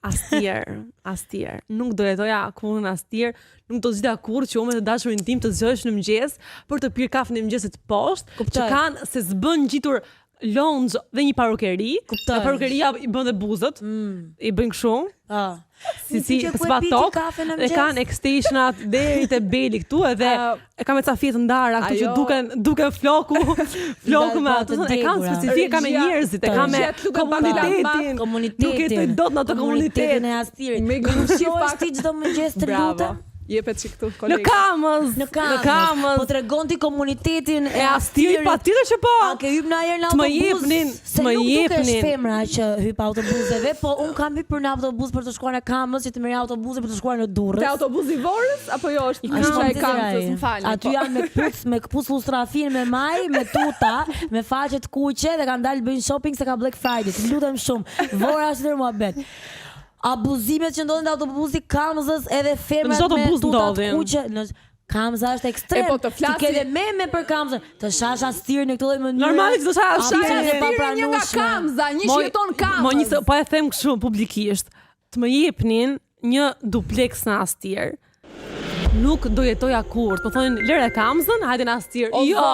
Asnjëherë. Nuk do jetoja kurrë asnjëherë, nuk do zgjidha kurrë që unë me të dashurin tim të zgjohesh në mëngjes për të pirë kafën e mëngjesit poshtë, që kanë se s'bën ngjitur lonxh dhe një parukeri. Dhe parukeria i bën dhe buzët, i bën kështu. Si spatok, e kanë extensionat deri te beli këtu edhe e kanë me ca fjetë ndara këtu që duken floku me ato, e kanë specifike, ka me njerëzit, e kanë me komunitetin. Nuk jetoj dot në ato komunitetin e Astirit. Me gjushësh ti çdo mëngjes të lutem. Jepet që këtu kolegë. Në Kamës. Po tregon ti komunitetin e Astirit. Patjetër që po. A ke hyp në ajër në autobus? Të më jepnin. Nuk femra që hyp autobuseve, po un kam hyrë në autobus për të shkuar në Kamës, që të merr autobuse për të shkuar në Durrës. Te autobusi i Vorrës apo jo është e Kamës, m'falni. Aty janë me këpucë lustrafin me maj, me tuta, me faqe të kuqe dhe kanë dalë bëjnë shopping se ka Black Friday. Të lutem shumë. Vora është ndër muhabet. Abuzimet që ndodhin në autobusi Kamzës edhe femrat me tutat kuqe. Kamza është ekstrem. Ti ke dhe meme për Kamzën. Të shash Astirin në këtë lloj mënyre. Normalisht do shash Astirin nga Kamza, një jeton Kamzës. Po e them kështu publikisht. Të më jepnin një dupleks në Astir. Nuk do jetoja kurrë. Po thonin lëre Kamzën, hajde në Astir. Jo.